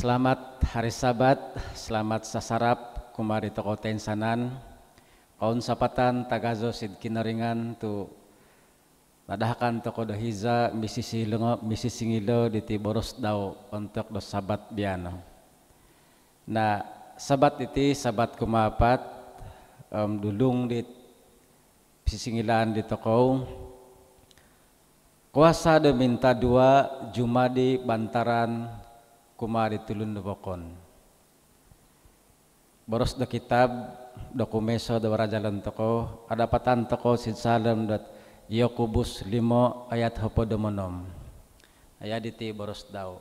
Selamat hari Sabat, selamat sasarap kumari toko tensanan, kaun sapatan tagazo sid kinaringan tu nadahakan toko dahiza misi singilo di tiboros daw untuk do Sabat biano. Na Sabat iti Sabat kumapat dulung di sisingilan di toko kuasa de minta dua Jumadi bantaran kumari tulun bokon boros do kitab dokumeso do warajalan toko ada patan toko sid salam dat Yakobus 5 ayat hopodomonom ayat diti boros daw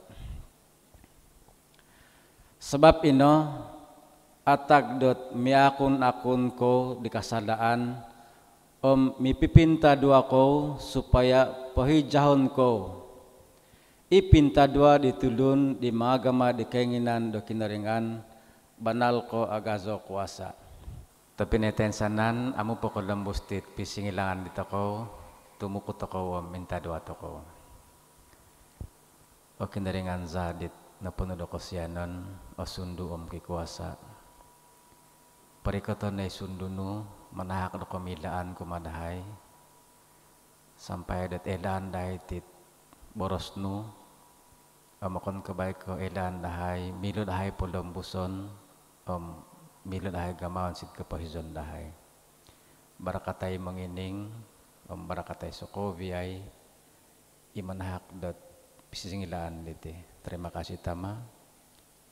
sebab ino atag dot miakun akun ko di kasadaan mipipinta dua ko supaya pahijahon ko ipinta dua ditulun di magama di keinginan do kinaringan banal ko agazo kuasa tapi netensanan amu poko lembustit pisingilangan dito ko tumuko toko minta dua toko o kinaringan zadit na puno do ko siyanon o sundu kikuasa parikoton na sundunu manahak do komilaan kumadahay sampai dat elan dahi tit boros nu amakon kebaik ko elan dahay milo dahay polom buson milo dahay gamawan sid kapahizon dahay barakatay mangining barakatay sokovi ay imanahak dot pisingilaan diti terima kasih tama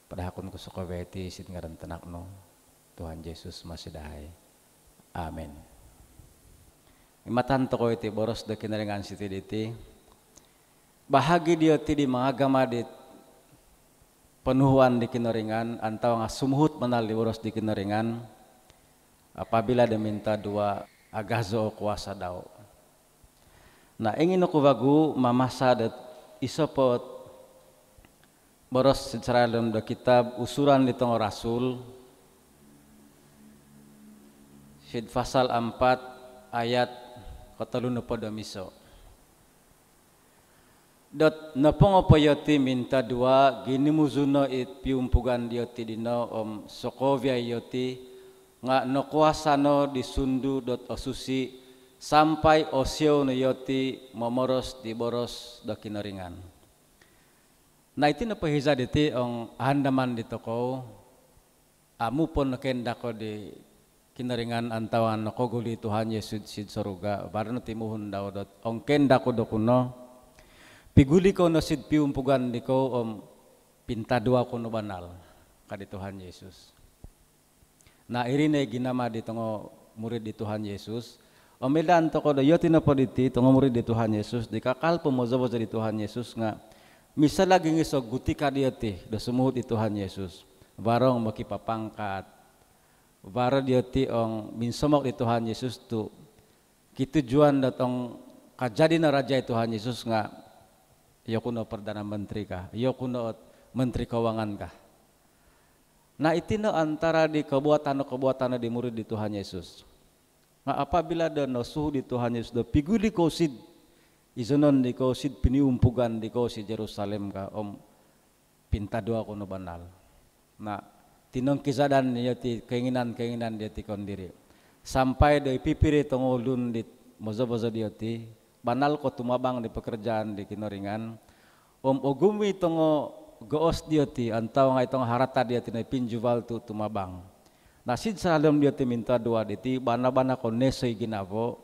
padahakon ko sokovi iti sid ngaran tanak no Tuhan Yesus masih dahay amen imatan to ko iti boros do kinaringan siti diti bahagi dia ti di mga agama di penuhuan di kinaringan antau nga sumuhut manal di boros di kinaringan apabila dia minta dua agazo o kuasa daw na ingin ko bagu mamasa dat isopot boros secara dalam do kitab usuran di tong rasul sid pasal 4 ayat 32 miso dot napongopoyoti minta dua gini muzuno it piumpugan dioti dino sokovia yoti nga no kuasa no disundu dot osusi sampai osio no yoti momoros di boros do kinaringan na iti no pahiza diti handaman di toko amu pon kenda ko di kinaringan antawan no koguli Tuhan Yesus sid soruga barno timuhun daw dot kenda ko do kuno piguli ko no sid piumpugan di ko pinta dua ko no banal kadi Tuhan Yesus na irine ginama di tongo murid di Tuhan Yesus medan to ko do yoti no poditi tongo murid di Tuhan Yesus di kakal pomozobo di Tuhan Yesus nga misal lagi ngiso gutika dioti do sumuhut di Tuhan Yesus barong makipapangkat baro dioti minsomok di Tuhan Yesus tu kitujuan datong kajadi na raja Tuhan Yesus nga iyo kuno Perdana Menteri kah, iyo kuno Menteri Keuangan kah. Nah itino antara di kebuatan di murid di Tuhan Yesus. Nah apabila no suhu di Tuhan Yesus do piguli kosid izonon di kosid piniumpugan di kosid Jerusalem kah pinta dua kuno banal. Nah tinong kisadan niya ti keinginan dia ti kondiri. Sampai do ipipiri tongolun di mozo-mozo dia ti banal ko tumabang di pekerjaan di kinaringan ogumi tongo goos dia ti antaw nga itong harata dia ti na pinjuval tu tumabang nasid salam dia ti minta dua diti bana-bana ko nesoy ginabo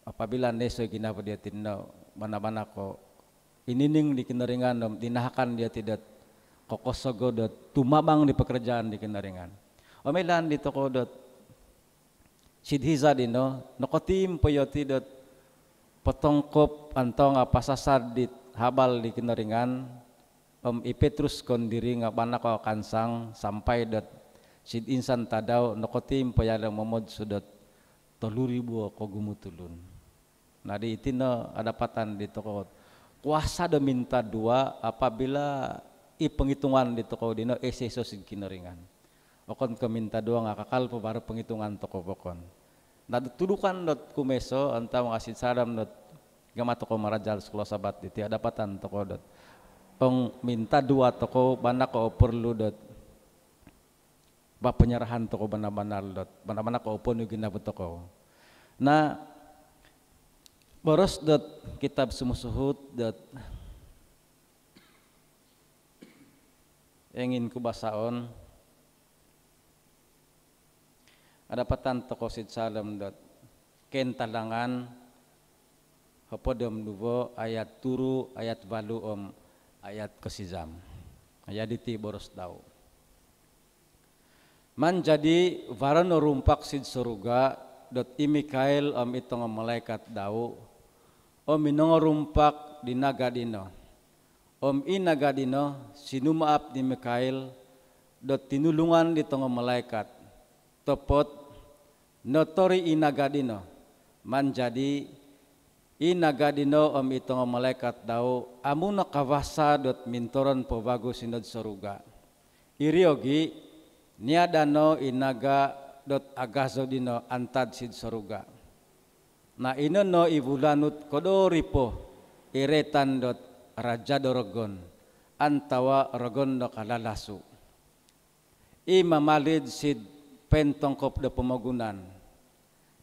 apabila nesoy ginabo dia ti no bana-bana ko inining di kinaringan dinahakan dia tidak kokosogo dot tumabang di pekerjaan di kinaringan omelan dito ko dot sidhiza dino nokotim poyoti dot potongkop antong pasasad di habal di kinaringan ipetrus kondiri nga bana ko kansang sampai dot sid insan tadaw nokotim poyala momod sudot 3,000 ko gumutulun na di itino adapatan dito ko kuasa do minta dua apabila ipenghitungan dito ko dino eseso sid kinaringan okon ko minta dua nga kakal po baru penghitungan toko bokon natudukan dot kumeso anta mga asid saram dot gamat ko marajal sekolah sabat diti adapatan toko dot ong minta dua toko bana ko perlu dot ba penyerahan toko bana-bana dot bana-bana ko pun ginabot toko na boros dot kitab sumusuhut dot ingin ku basaon ada patan toko sid salam dot kentalangan hapodom nuvo ayat turu ayat valu ayat kesizam ayat diti boros daw man jadi varano rumpak sid suruga dot imikael itong malaikat daw inong rumpak di nagadino inagadino sinumaap di Mikael dot tinulungan ditong malaikat topot notori inagadino man jadi inagadino itong malaikat daw amuna kawasa dot mintoron po bago sinod saruga iriogi niadano inaga dot agazo dino antad sid saruga na inono ibulanut kodori po iretan dot raja dorogon antawa rogon no kalalasu imamalid sid pentongkop do pemagunan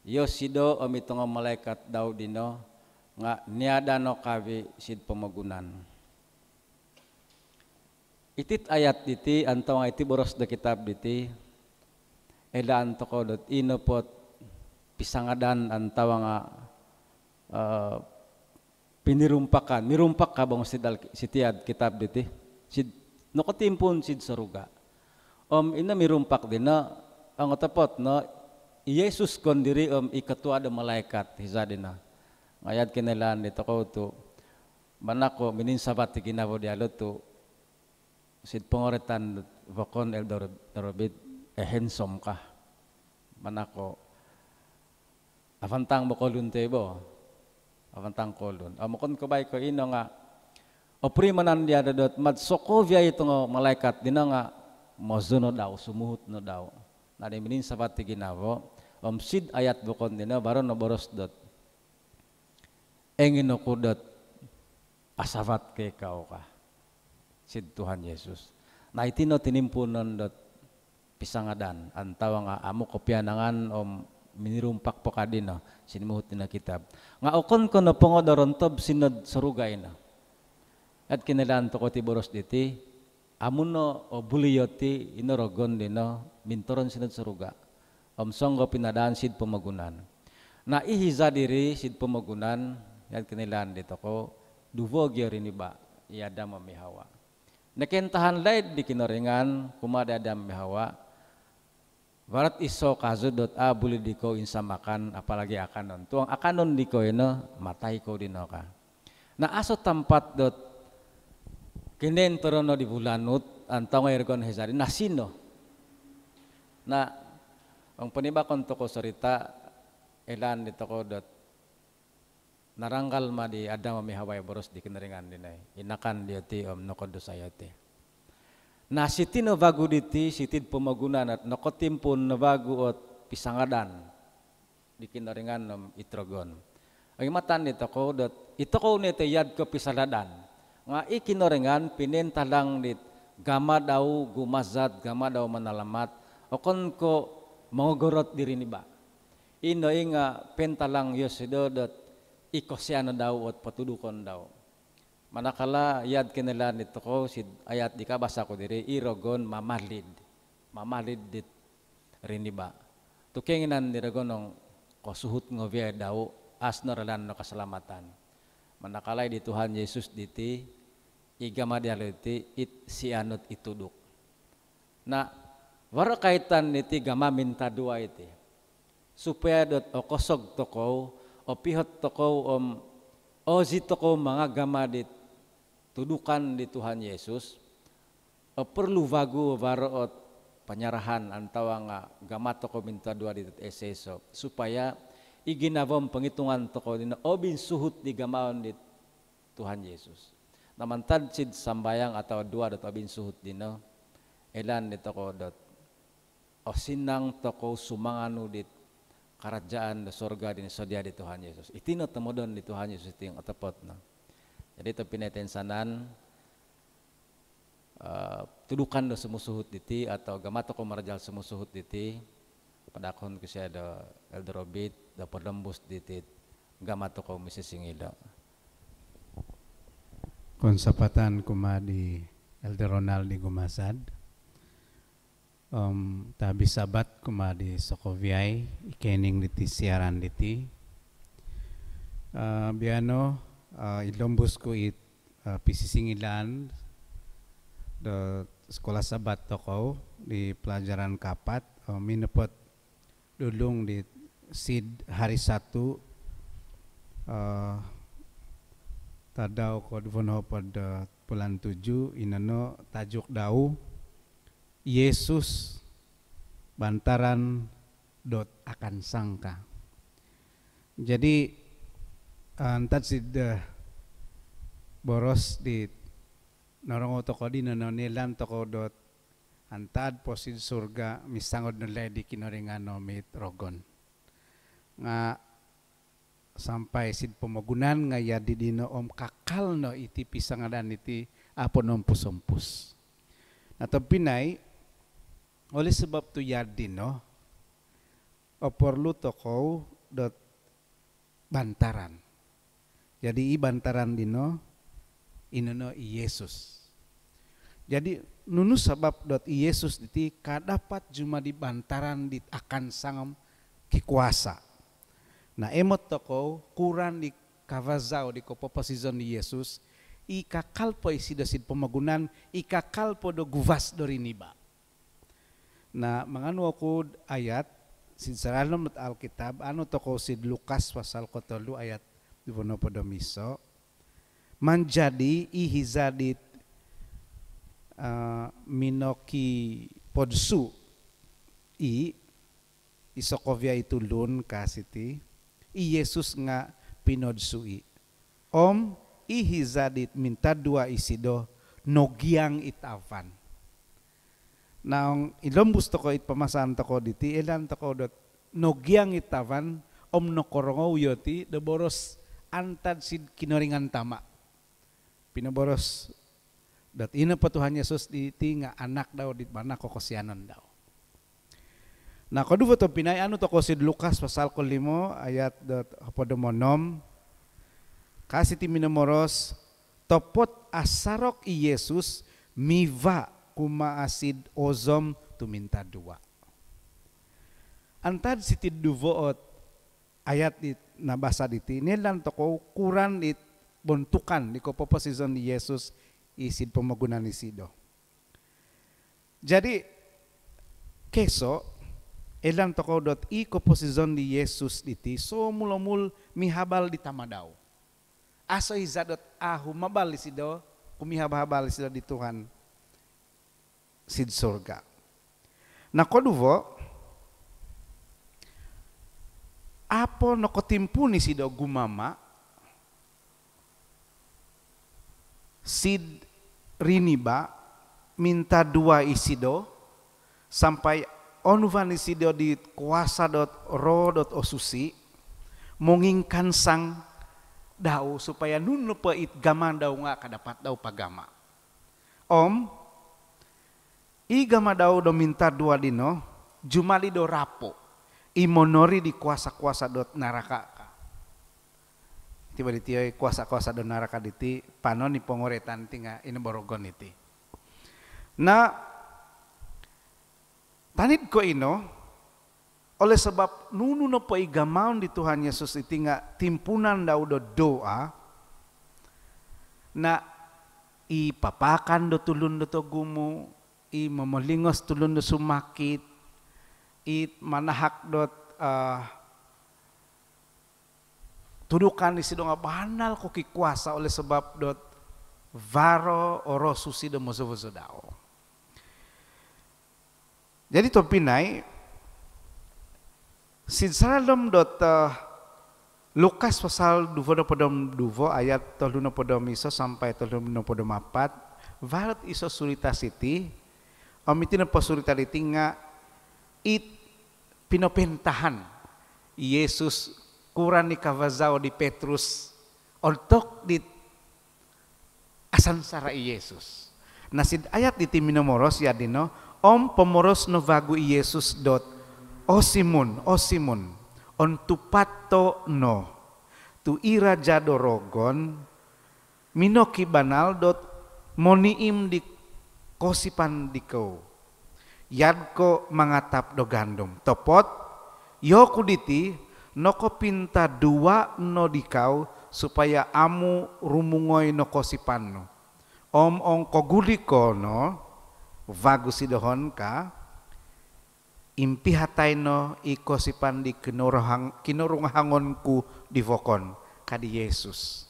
yosido itong malaikat daw dino nga niada no kawi sid pemagunan itit ayat diti antaw nga iti boros da kitab diti elaan toko dot inopot pisangadan antaw nga pinirumpakan mirumpak ka bang sitiad kitab diti sid nokotimpon sid saruga ina mirumpak din na ang otapot no Yesus kon diri ikatua da malaikat hisa din na ngayad kinelan dito ko to manako mininsabat ti ginabo dialo to sid pengoretan vakon el dorobit handsome ka manako afantang mo kolun tebo afantang kolun amokon ko bay ko ino nga oprimanan dia dot madsokovia itong malaikat dina nga mozono daw sumuhut no daw na mininsabat ti ginabo sid ayat bukon dina baron no boros dot engin ko dot asavat kay kao ka sid Tuhan Yesus na itino tinimpunon dot pisangadan antawa nga amo kopyanangan minirumpak po kadino sinimuhut na kitab nga okon ko no pongodoron tob sinod sarugay na at kinalan to ko ti boros diti amuno o buliyoti inorogon dino mintoron sinod saruga songgo pinadaan sid pemagunan na ihiza diri sid pemagunan at kinilan dito ko duvo gyori ba iada mamihawa nakentahan laid di kinoringan kumada adam mihawa barat iso kazudot buli diko insamakan apalagi akanon tuang akanon diko ino matay ko dino ka na aso tempat dot kinen torono di bulanut antaw ergon hezari nasino na ang panibakon to ko sarita elan dito ko dot naranggal ma di ada mamihaway boros di kinaringan dinay inakan diati nokodo sayate na siti no bago diti sitid pemagunan at nokotimpon no bago at pisangadan di kinaringan itrogon ang matan nito ko dot ito ko nito yad ko pisaladan nga ikinoringan pinentalang dit gama daw gumazat gama daw manalamat okon ko mangogorot diri ni ba ino nga pentalang yosido dot ikosyano daw at patudukon daw manakala yad kinala nito ko sid ayat di kabasa ko diri irogon mamalid dit riniba tukenginan diragonong kosuhut ngovia daw asnoralan no kasalamatan manakalay di Tuhan Yesus diti igama dialiti it sianut ituduk na waro kaitan niti gama minta dua iti supaya dot okosog toko opihot toko ozi toko mga gama dit tudukan di Tuhan Yesus perlu vagu varot penyerahan antawa nga gama toko minta dua di eseso supaya iginavom penghitungan toko dina obin suhut di gamaon di Tuhan Yesus namantad sid sambayang atau dua dot obin suhut dino elan di toko dot osinang toko sumanganu dit kerajaan di surga di sodia di Tuhan Yesus itino temodon di Tuhan Yesus ting otopot no jadi to pinetensanan tudukan do semusuhut diti atau gamato ko marajal semusuhut diti padakon kasi ada elderobit da padembus diti gamato ko misisingida konsapatan kumadi Elder Ronald di Gumasad tabi sabat kumadi Sokoviay ikening diti siaran diti biano ilombus ko it pisisingilan do sekolah sabat toko di pelajaran kapat minepot dulung di sid hari satu tadau ko duvono pada bulan 7 inano tajuk dau Yesus bantaran dot akan sangka. Jadi antat sid boros di narongo toko di nanonelan toko dot antad posid surga misangod nalay di kinoringano mit rogon nga sampai sid pemagunan nga yadi dino kakal no iti pisangadan iti apo nompusompus. Nah pinay oleh sebab tu yadi no oporlu toko dot bantaran. Jadi i bantaran dino inono Yesus. Jadi nunu sebab dot Yesus iti kadapat cuma di bantaran di akan sangam kikuasa. Nah emot toko kurang di kavazao di kopoposizon di Yesus ikakal po isidasid pemagunan ikakal po do guvas do riniba. Nah manganu ako ayat sid saralom at Alkitab ano toko sid Lukas pasal 3 ayat 20 miso manjadi ihizadit minoki podsu isokovia itu lun kasiti i Yesus nga pinodsui ihizadit minta dua isido nogiang itavan. Naong ilombus toko it pamasan toko diti elan toko dot nogiang itavan nokorongo yoti de boros antad sid kinoringan tama pinaboros dat ina pa Tuhan Yesus diti nga anak daw dit mana kokosianon daw. Nah kodu foto pinay ano to ko sid Lukas pasal 5 ayat apodomonom kasi ti minamoros topot asarok i Yesus miva kumaasid ozom tuminta dua. Antad siti duvoot ayat di nabasa diti nilan to ko kuran it bontukan di kopoposizon di Yesus isid pemagunan isido. Jadi keso elan toko dot i koposizon di Yesus diti so mulamul mihabal di tamadao. Aso izadot ahu mabal isido kumihabal isido di Tuhan sid surga. Na koduvo apo nokotimpuni sido gumama sid riniba minta dua isido sampai onuvan isido di kuasa dot ro dot osusi mongingkan sang daw supaya nunno pa it gaman daw nga kadapat daw pagama. I gama daw do minta dua dino jumali do rapo imonori di kuasa-kuasa dot naraka ka. Tiba diti kuasa-kuasa do naraka diti panon ni pengoretan tinga ineborogon iti. Na tanid ko ino oleh sebab nunu no po igamaon di Tuhan Yesus iti nga timpunan daw do doa na ipapakan do tulun do togumo i mamolingos tulun do sumakit i manahak dot tudukan isi do nga banal ko kikuasa oleh sebab dot varo oro susi do mozo-mozo daw. Jadi to pinay sid saralom dot Lukas pasal 22 ayat 32 sampai 34 varat iso surita siti omiti na pasurita diti nga it pinopentahan Yesus kuran ni kavazao di Petrus ontok di asan sara Yesus. Nasid ayat iti minomoros ya dino pomoros no vagu Yesus dot o Simon on tupato no tu ira jadorogon minoki banal dot moniim di kosipan dikau yadko mangatap do gandum topot yoku diti noko pinta dua no dikau supaya amu rumungoy no kosipan no ong koguliko no vagu sidohon ka impi hatay no ikosipan di kinurungangonku di vokon kadi Yesus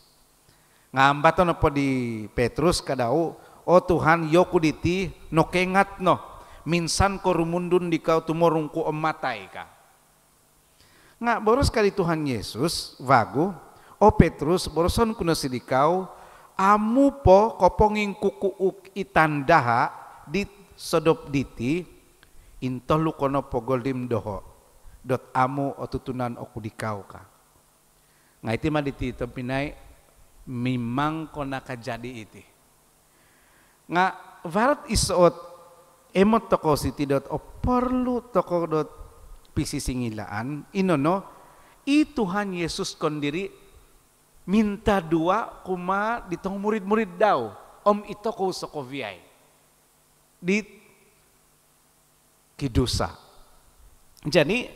ngambato no po di Petrus kadau o Tuhan yoku diti no kengat no minsan ko rumundun di kau tumorungku matay ka nga boros kali Tuhan Yesus vagu o Petrus boroson kuno sidikaw amu po koponging kukuuk itandaha di sodop diti intolu kono pogoldim doho dot amu o tutunan o kudikaw ka nga iti maditi tempinay mimang ko nakajadi iti nga varat isot emot toko siti dot o perlu toko dot pisisingilaan inono i Tuhan Yesus kondiri minta dua kuma ditong murid-murid daw ito ko sokoviay di kidusa jadi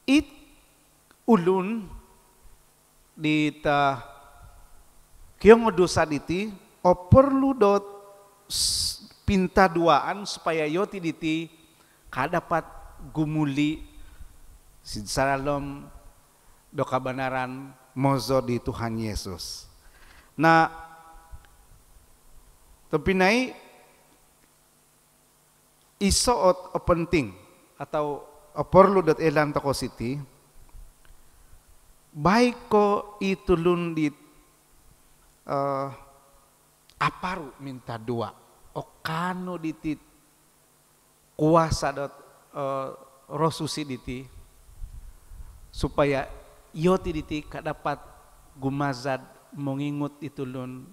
it ulun di ta kiyong dosa diti o perlu dot pinta duaan supaya yoti diti kadapat gumuli sidsalom do kabanaran mozo di Tuhan Yesus. Nah, tepinai isoot o penting atau perlu dot elan toko siti baik ko itulun di aparu minta dua o kano diti kuasa dot rosusi diti supaya yoti diti kadapat gumazad mengingut itulun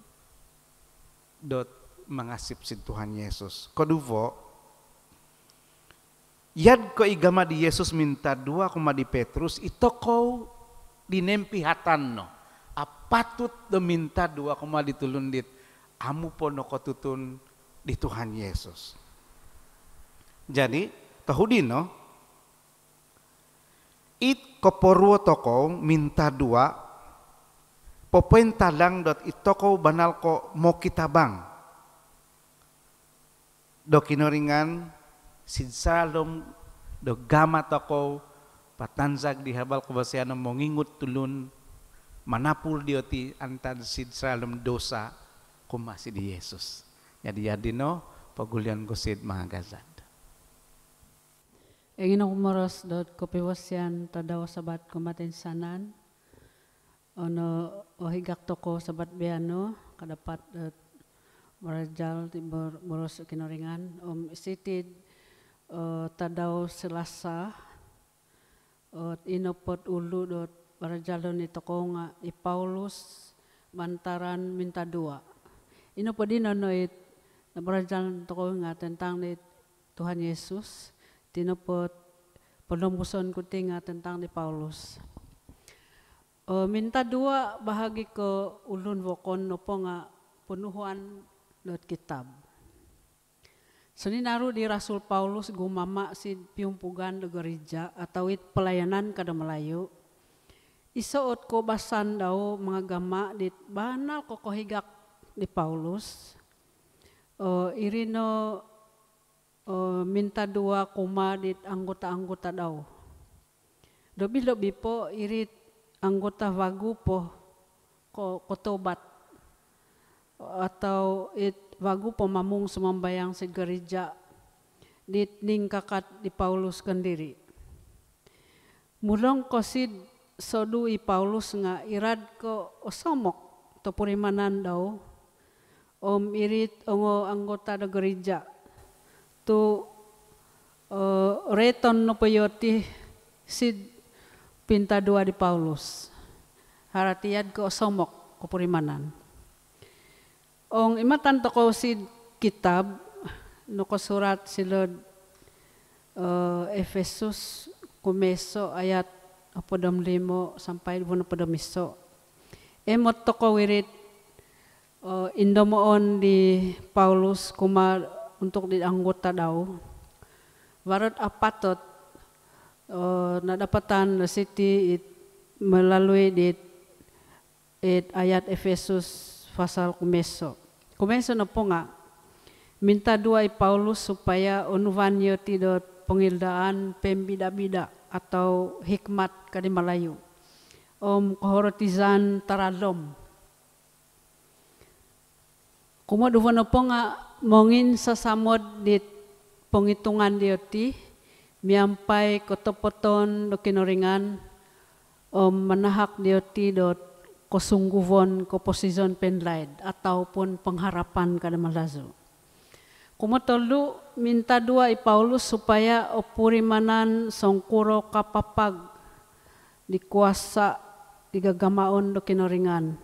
dot mangasip si Tuhan Yesus koduvo yad ko igama di Yesus minta dua kuma di Petrus ito ko dinempi hatan no apatut do minta dua kuma ditulun dit amu po no kotutun di Tuhan Yesus. Jadi tahudin no it koporwo toko minta dua popenta lang dot itoko banal ko mo kitabang do kinoringan sidsalom do gama toko patanzag di habal kebasean mongingut tulun manapul dioti antan sidsalom dosa kumasi di Yesus. Jadi yadino pagulian gosid mahagazad. Ingin kumoros dot kopiwasyan tadaw sabat kumatinsanan ono ohigak toko sabat biano kadapat marajal tibor boros kinoringan sitid tadaw Selasa inopot ulu dot marajal ni toko nga i Paulus mantaran minta dua inopot dinonoit na marajal toko nga tentang ni Tuhan Yesus tinopot penombuson kuting nga tentang ni Paulus. Minta dua bahagi ke ulun wokon nopo nga penuhuan dot kitab. Seninaru di Rasul Paulus gumama si piumpugan de gereja atau it pelayanan kada Melayu. Isoot ko basan daw mga gama dit banal ko kohigak di Paulus. Irino minta dua kuma dit anggota-anggota daw. Dobi-dobi po irit anggota wagu po kotobat atau it wagu po mamung sumambayang si gereja dit ning kakat di Paulus kendiri. Mulong kosid sodu i Paulus nga irad ko osomok to purimanan daw irit ongo anggota da gereja tu reton no payoti sid pinta dua di Paulus haratiad ko somok kupurimanan Ong imatan toko si kitab no ko surat silod Efesus kumeso ayat 25 sampai 25. Emot toko wirid indomoon di Paulus kuma untuk di anggota daw. Warot apatot nadapatan city melalui di ayat Efesus pasal kumeso. Kumeso na po nga, minta dua Paulus supaya unuvanyo tidot pengildaan pembida-bida atau hikmat kadi Malayu. Kohorotizan taradom. Kumaduvan na po nga, mongin sa samod di penghitungan dioti, miampay kotopoton do kinoringan, manahak dioti dot kosungguhon ko posisyon penlaid ataupun pengharapan kada malazo. Kumatolu minta dua Paulus supaya opurimanan songkuro kapapag di kuasa digagamaon do kinoringan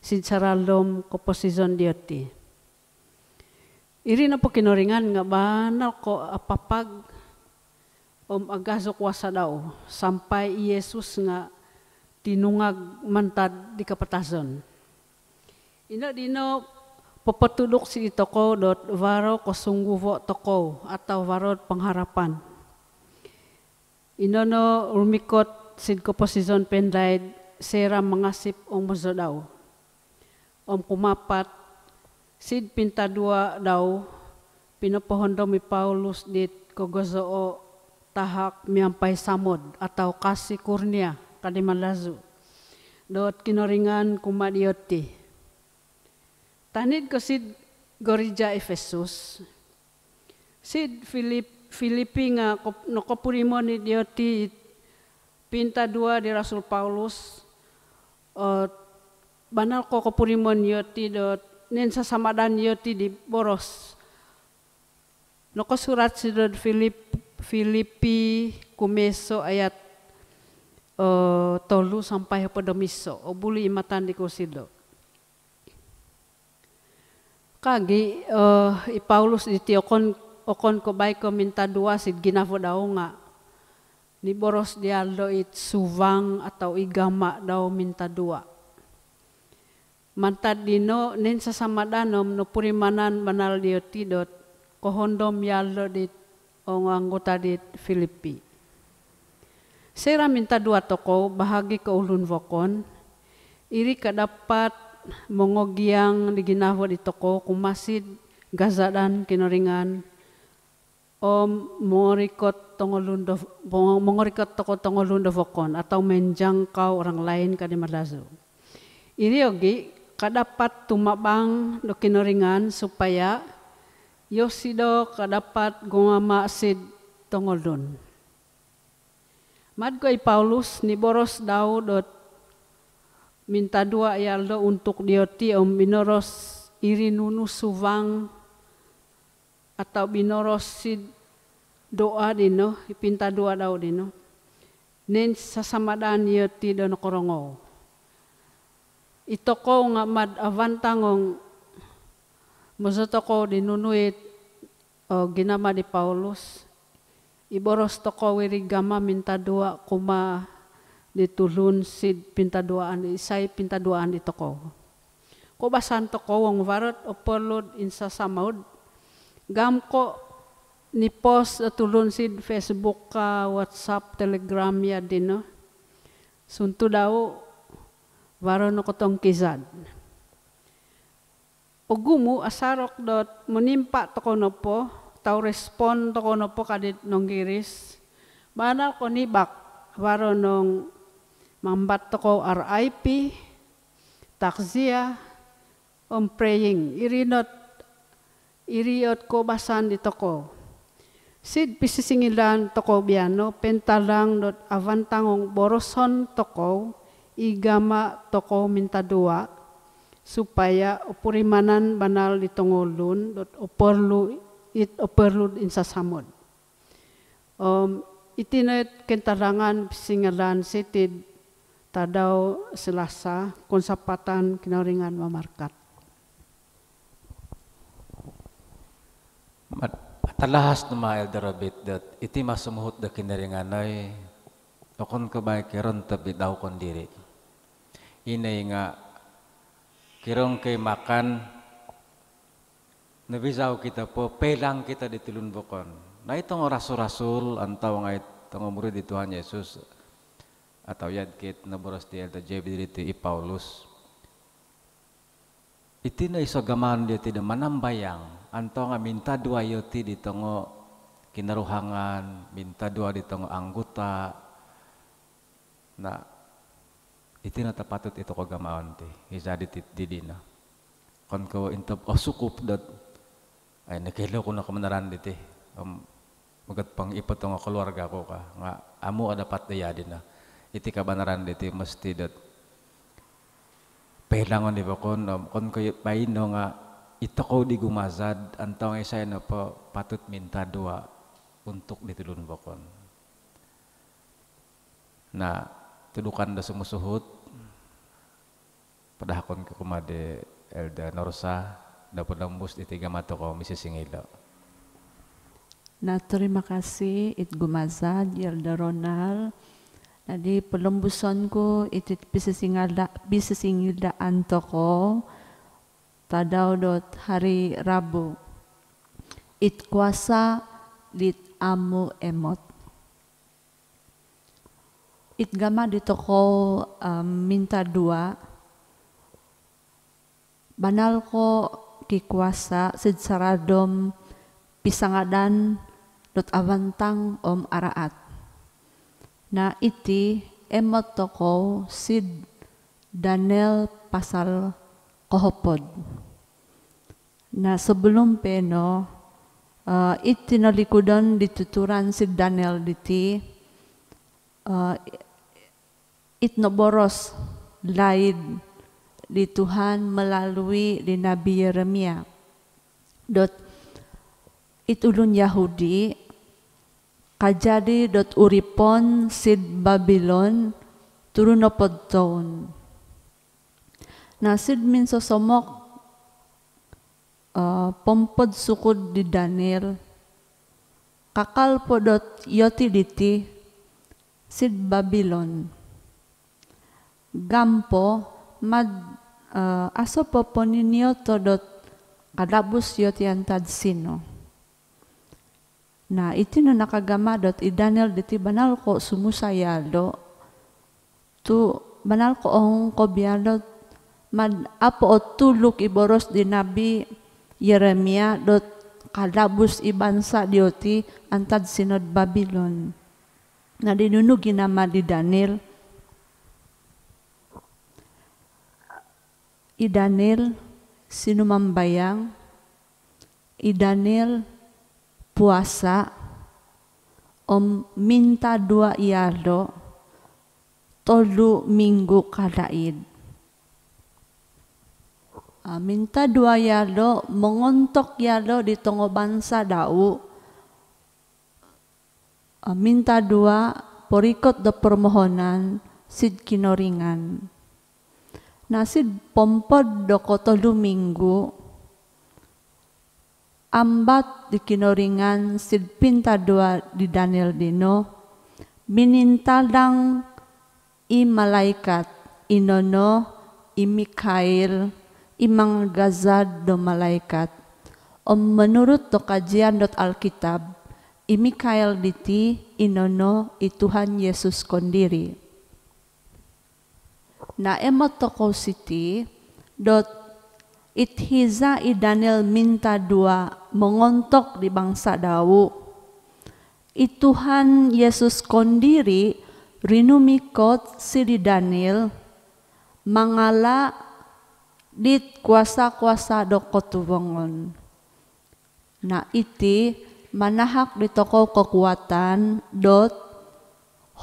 sidsaralom ko posisyon dioti. Iri na po kinoringan nga banal ko apapag agaso kuasa daw sampai Yesus nga tinungag mantad di kapatason. Ina dino papatudok si itoko dot varo kosungguvo toko atau varod pengharapan. Ino no rumikot sid ko posisyon pendaid sera mengasip maso daw. Kumapat sid pinta dua daw pinapohondo mi Paulus dit kogozoo tahak miampay samod atau kasih kurnia kadi malazu dot kinoringan kumadioti. Tanid ko sid gorija Efesus. Sid Filipi nga nokopurimo ni dioti pinta dua di Rasul Paulus. Banal ko kopurimo nioti dot nen sasamadan nioti di boros. Noko surat sid Filipi kumeso ayat tolu sampai pedomiso obuli imatan di kursido. Kagi Paulus ditiokon okon ko baik ko minta dua sid ginavo daw nga ni boros dialdo it suvang atau igama daw minta dua. Mantad dino nen sasamadanom no purimanan banal diotidot kohondom yaldo dit anggota dit Filipi. Sera minta dua toko bahagi ke ulun vokon, iri kadapat mongogiang diginavo di toko kumasid gazadan kinoringan mongorikot toko tongolun do vokon atau menjangkau orang lain kadi malazo. Iri ogi kadapat tumabang do kinoringan supaya yosido kadapat gongama sid tongolun. Madgo Paulus ni boros daw dot minta dua yaldo untuk dioti binoros iri nunu suvang atau binoros sid doa dino pinta dua daw dino nen sasamadan dioti dono korongo. Itoko nga mad avantangong mosotoko dinunuit ginama di Paulus. Iboros toko wirigama minta dua kuma ditulun sid pinta duaan isay pinta duaan di toko. Ko basan toko wong varot upload insa samaud gam ko ni post tulun sid Facebook ka WhatsApp Telegram ya dino suntu daw varo no kotong kizad. Ogumu asarok dot menimpa toko nopo tau respon toko nopo kadit nong giris banal ko nibak waro nong mambat toko RIP takziah praying iriot ko basan di toko sid pisisingilan toko biano pentalang dot avantangong boroson toko igama toko minta dua supaya upurimanan banal di tongolun dot operlu insa samod. Itinet kentarangan singalan sitid tadaw Selasa konsapatan kinaringan mamarkat. talahas nama Elder Rabit dat iti masumuhut da kinaringanay akon kabay kiron tabi daw kon diri. Inay nga kirong kay makan nabisaw kita po pelang kita di tilun bukon. Na itong rasul-rasul antaw nga itong murid di Tuhan Yesus atau yadkit na boros di Elder JB dito i Paulus. Iti na isagaman di tidak manambayang antaw nga minta dua yoti di tongo kinaruhangan, minta dua di tongo anggota na iti na tapatut ito kagamaon ti isa di dina. Kon ko intap sukup dat ay nakilo ko na kamanaran diti. Magat pang ipot nga keluarga ko ka nga amo dapat dayadi na. Iti kabanaran diti mesti dat pelangon di ba kon ko paino nga ito ko di gumazad antaw nga isa na po patut minta dua untuk ditulun bakon. Na tudukan da sumusuhut padahakon ko kumade Elda Norsa dapat lambus iti gamato ko misisingilo. Na terima kasih it gumazad Elda Ronald. Nadi pelembusan ko iti bisisingildaan to ko tadaw dot hari Rabu. It kuasa dit amu emot. It gama dito ko minta dua. Banal ko kikuasa sid saradom pisangadan dot avantang araat. Na iti emot to ko sid Daniel pasal kohopod. Na sebelum peno iti nalikudan dituturan sid Daniel diti it noboros laid di Tuhan melalui di Nabi Yeremia. Dot it ulun Yahudi kajadi dot uripon sid Babylon turun na podton. Na sid min sosomok pompod sukod di Daniel kakal po dot yoti diti sid Babylon. Gampo mad aso po poninyo to dot kadabus yoti antad sino. Na iti na nakagamad i Daniel diti banal ko sumusayalo tu banal ko ong kobyalo mad apo o tuluk iboros di Nabi Yeremia dot kadabus ibansa dioti antad sinod Babylon. Na dinunog ginama di Daniel. I Daniel sinumambayang. I Daniel puasa minta dua yalo tolu minggu kadaid. Minta dua yalo mengontok yalo di tongo bansa dau. Minta dua porikot do permohonan sid kinoringan. Nasid pompod do ko tolu minggu ambat di kinoringan sid pinta dua di Daniel dino minintadang i malaikat inono i Mikail i manggazad do malaikat menurut do kajian dot Alkitab i Mikail diti inono i Tuhan Yesus kondiri. Na emot toko siti dot it hiza i Daniel minta dua mengontok di bangsa dawu. I Tuhan Yesus kondiri rinumikot si di Daniel mangala dit kuasa-kuasa do kotuwongon. Na iti manahak di toko kekuatan dot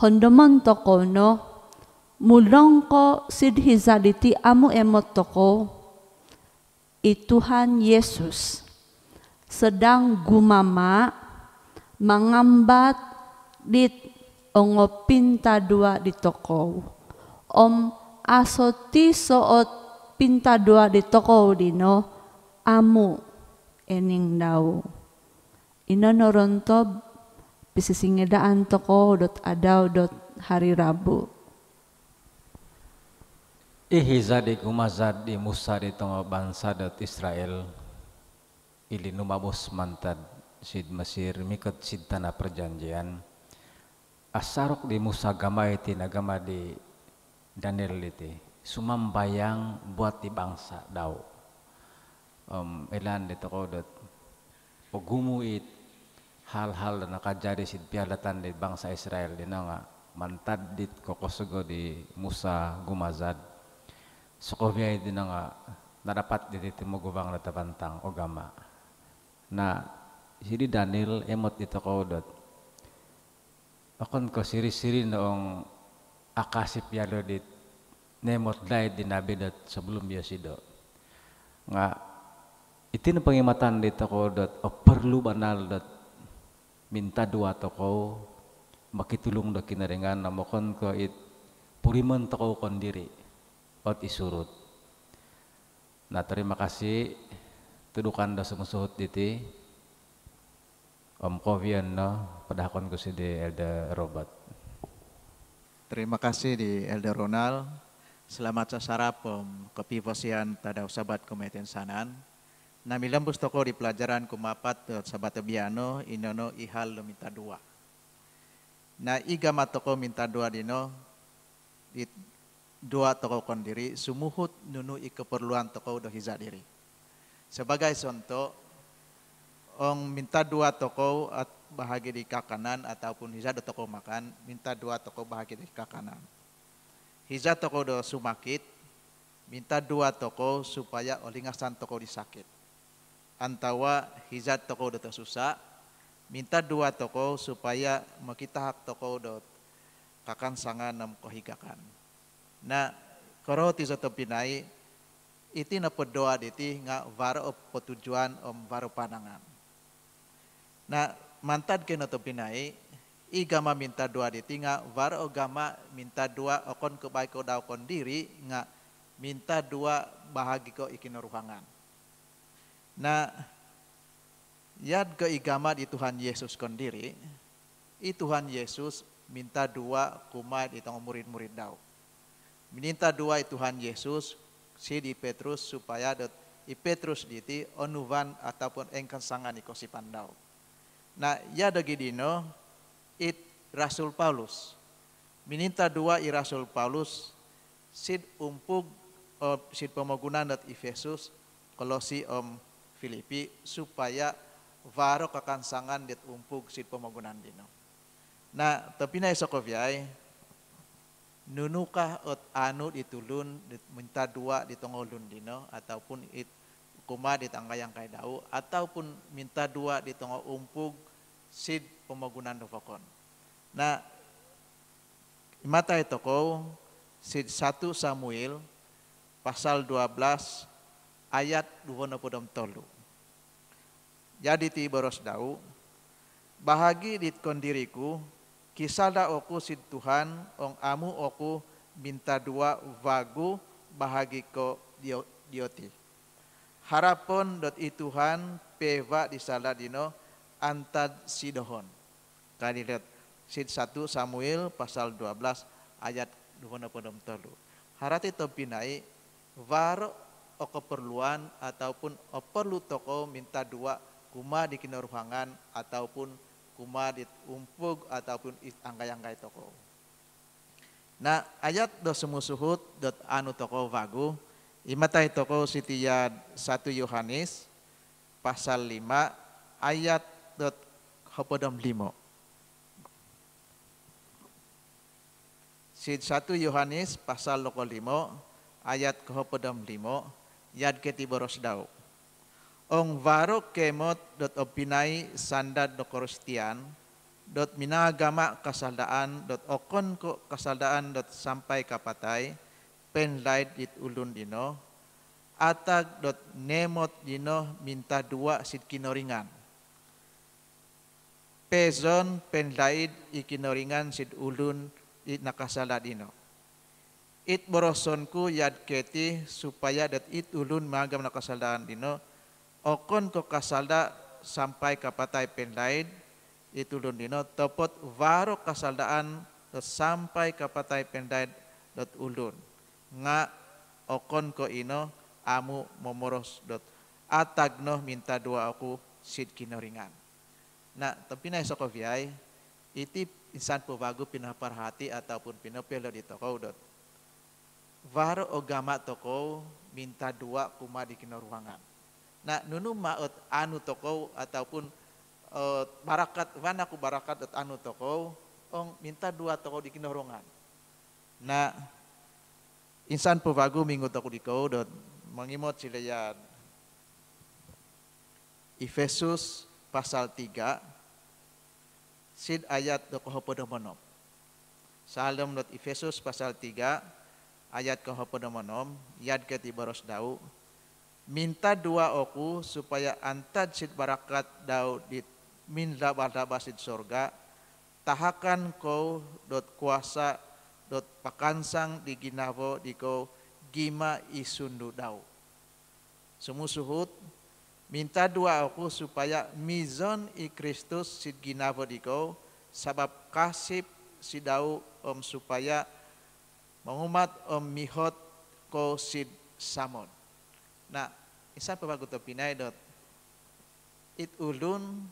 hondomon toko no mulong ko sid hiza diti amu emot toko i Tuhan Yesus sedang gumama mangambat dit ongo pinta dua di toko asoti soot pinta dua di toko dino amu ening daw Inonorontob pisisingedaan toko adaw hari Rabu. Ihiza di kumazad di Musa di tongo bangsa Israel ili numabos mantad sid Mesir mikot sid tanah perjanjian asarok di Musa gama iti nagama di Daniel iti sumambayang buat di bangsa daw elan di toko pagumuit hal-hal na nakajadi sid pialatan di bangsa Israel di nga mantad dit kokosogo di Musa gumazad Sokovia itu nga nadapat dito mo gubang natabantang ogama na sidi Daniel emot dito ko dot akon ko siri-siri noong akasip yalo dit nemot dai dinabi dot sebelum dia sido nga iti na pangimatan dito ko dot o perlu banal dot minta dua toko makitulong do kinaringan na mokon ko it puriman toko kon diri ot isurut. Nah terima kasih tudukan da sumusuhut diti Om Kovian no padahakon ko si di Elder Robert. Terima kasih di Elder Ronald. Selamat sasarap kepivosian tadaw sabat kometen sanan. Namilambus toko di pelajaran kumapat sabat biano inono ihal lo minta dua. Na igama toko minta dua dino dua toko kondiri sumuhut nunu keperluan toko do hiza diri. Sebagai contoh, ong minta dua toko bahagi di kakanan ataupun hiza do toko makan, minta dua toko bahagi di kakanan. Hiza toko do sumakit, minta dua toko supaya olingasan toko disakit. Antawa hiza toko do susah, minta dua toko supaya makita hak toko do kakan sangan nam kohigakan. Na karo ti sa pinay iti na podoa diti nga varo petujuan varo panangan. Na mantad ke na to pinay igama minta dua diti nga varo gama minta dua okon kebay ko daw kon diri nga minta dua bahagi ko ikinaruhangan. Na yad ke igama di Tuhan Yesus kon diri i Tuhan Yesus minta dua kumay itong murid-murid daw. Minta dua Tuhan Yesus si di Petrus supaya i Petrus diti onuvan ataupun engkan sangan ikosi pandau. Nah ya dagi dino it Rasul Paulus. Minta dua i Rasul Paulus sid umpug sid pemogunan Efesus Kolosi Filipi supaya varo kakansangan dit umpug sid pemogunan dino. Nah tapi na isokovyay nunukah ot anu ditulun minta dua di tongolun dino ataupun it kuma di tanggayang kay dau ataupun minta dua di tongo umpug sid pemagunan dofokon. Nah imata itu ko sid 1 Samuel pasal 12 ayat 23. Jadi ti boros dau bahagi dit kondiriku kisada oku sid Tuhan, ong amu oku minta dua vagu bahagi ko dioti. Harapon dot i Tuhan peva di saladino antad sidohon. Kali lihat sid 1 Samuel pasal 12 ayat 23. Harati to pinai varo o keperluan ataupun o perlu toko minta dua kuma di kinaruhangan ataupun kuma dit umpug ataupun angkai-angkai toko. Nah ayat do semusuhut dot anu toko vagu imatai toko sitiya 1 Yohanes pasal 5 ayat dot hopodom 5. Sid 1 Yohanes pasal 5 ayat hopodom 5 yad ketiboros daw. Ong varo kemot dot opinai sandad do korostian dot minagama kasaldaan dot okon ko kasaldaan dot sampai kapatay penlaid dit ulun dino atag dot nemot dino minta dua sid kinoringan pezon penlaid ikinoringan sid ulun it nakasala dino it borosonku yad keti supaya dat it ulun magam nakasaldaan dino okon ko kasalda sampai kapatay penlaid itulun dino topot waro kasaldaan dot sampai kapatay penlaid dot ulun nga okon ko ino amu momoros dot atagno minta dua aku sid kinoringan. Nah, tapi na sokoviay iti insan po bago pinaparhati ataupun pinapelo di toko dot waro ogama toko minta dua kuma di kinoruangan. Nah, nunu maot anu toko ataupun barakat wana ku barakat at anu toko ong minta dua toko di kinorongan. Nah, insan po bago minggu toko di kau dot mangimot silayan Efesus pasal 3 sid ayat kohopodomonom. Salom dot Efesus pasal 3 ayat kohopodomonom yad ke tibaros dau minta dua oku supaya antad sid barakat dau di min laba sid sorga tahakan kau dot kuasa dot pakansang di ginavo di kau gima isundu dau. Sumusuhut minta dua aku supaya mizon i Kristus sid ginavo di kau sabab kasip sidau supaya mengumat mihot ko sid samon. Nah, isa pabago to pinay dot it ulun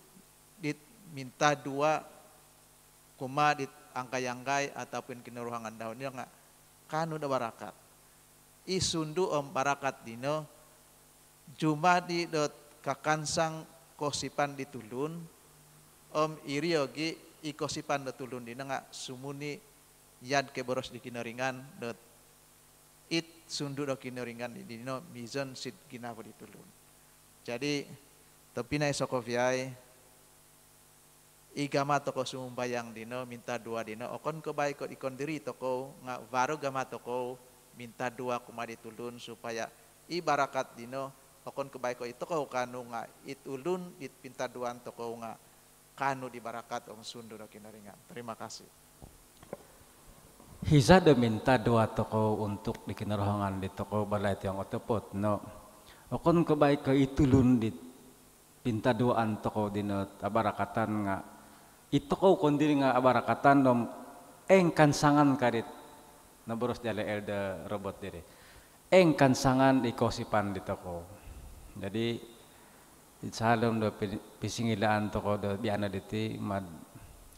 dit minta dua kuma dit angkay-angkay ataupun kinuruhangan daun niya nga kanu da barakat. Isundu barakat dino jumadi dot kakansang kosipan ditulun iriogi ikosipan ditulun dino nga sumuni yad ke boros di kinoringan dot it sundu do kinoringan di dino mizon sid ginavo ditulun. Jadi topinay sokoviay igama toko sumumbayang dino minta dua dino okon ko baik ko ikon diri toko nga waro gama toko minta dua kuma ditulun supaya ibarakat dino okon ko baik ko ito ko kanu nga itulun it pinta duan toko nga kanu di barakat om sundu do kinaringan. Terima kasih. Hisa do minta dua toko untuk di kinarohangan di toko balay tiyang otopot no. Okon ko baik ko itulun di pinta duaan toko dino abarakatan nga ito ko kundiri nga abarakatan dom kansangan kadit naboros dala elda robot diri kansangan ikosipan dito ko. Jadi salom do pisingilaan toko do biana diti mad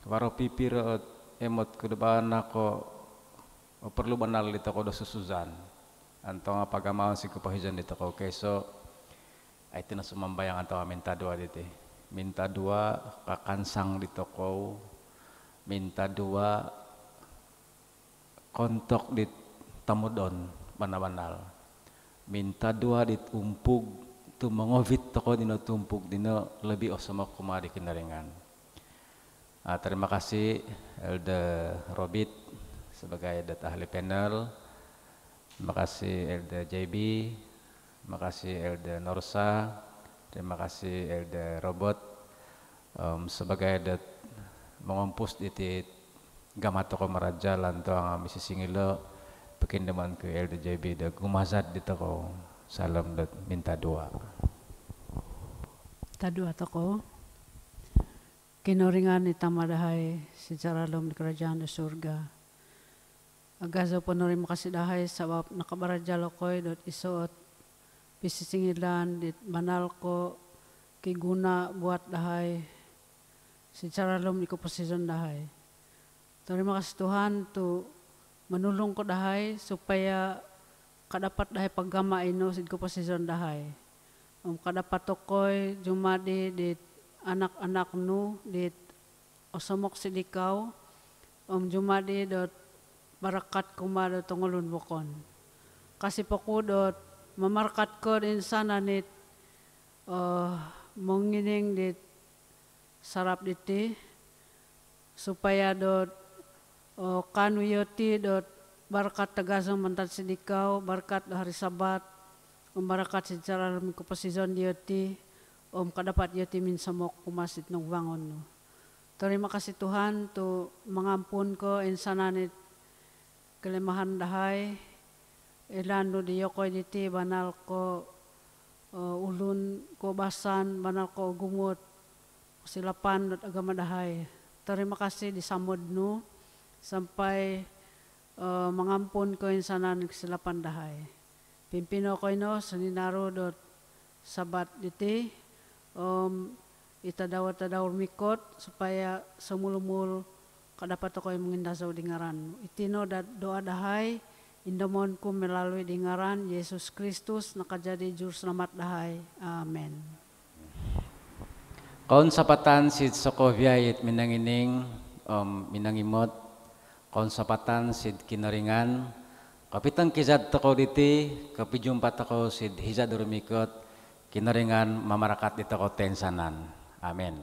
waro pipiro emot kudaban ako perlu banal dito ko do susuzan antong pagamaon si kupahijan dito ko keso ay tinasumambayang antong minta dua diti. Minta dua kakansang di toko, minta dua kontok di tamudon banal-banal, minta dua di tumpug tu mengovit toko dino tumpug dino lebih osama kumari kinaringan. Terima kasih Elda Robit sebagai data ahli panel, terima kasih Elda JB, terima kasih Elda Norsa. Terima kasih Elda Robot sebagai adat mengompus di gamato ko maraja lanto ang misi singilo pekindaman ke Elda JB da gumazad dito ko salam dat minta dua. Tadua toko kinoringan ni tamadahay secara lom di kerajaan di surga. Agazo ponori makasih dahay sabab nakabaraja lokoy dot isot pisisingilan di manal ko kiguna buat dahay secara lom di posisyon dahay. Terima kasih Tuhan tu menulung ko dahay supaya kadapat dahay paggama ino sid ko posisyon dahay. Kadapat tokoy jumadi di anak-anak nu di osomok sidikaw jumadi dot barakat kumado tungulun bukon. Kasi po dot mamarkat ko din sana nit mengining dit sarap diti supaya dot kanu yoti dot barakat tagasang mantat sidikaw barakat hari sabat barakat secara ko posisyon yoti kadapat yoti min samok kumasit ng wangon no. Terima kasih Tuhan tu mengampun ko insana nit kelemahan dahay ilando di yokoy diti banal ko ulun ko basan banal ko gumot silapan at agamadahay. Terima kasih disamod no sampai mangampun ko insanan silapan dahay. Pimpino ko ino saninaro dot sabat diti itadaw mikot supaya semulumul kadapat ako yung mengindasaw di ngaran. Itino doa dahay indomon ko melalui di ngaran Yesus Kristus nakajadi juru selamat dahay. Amen. Kaun sapatan sid Sokovia it minangining minangimot kaun sapatan sid kinaringan kapitang kizad tako diti kapijumpat ako sid hizad urmikot kinaringan mamarakat dito ko tensanan. Amen.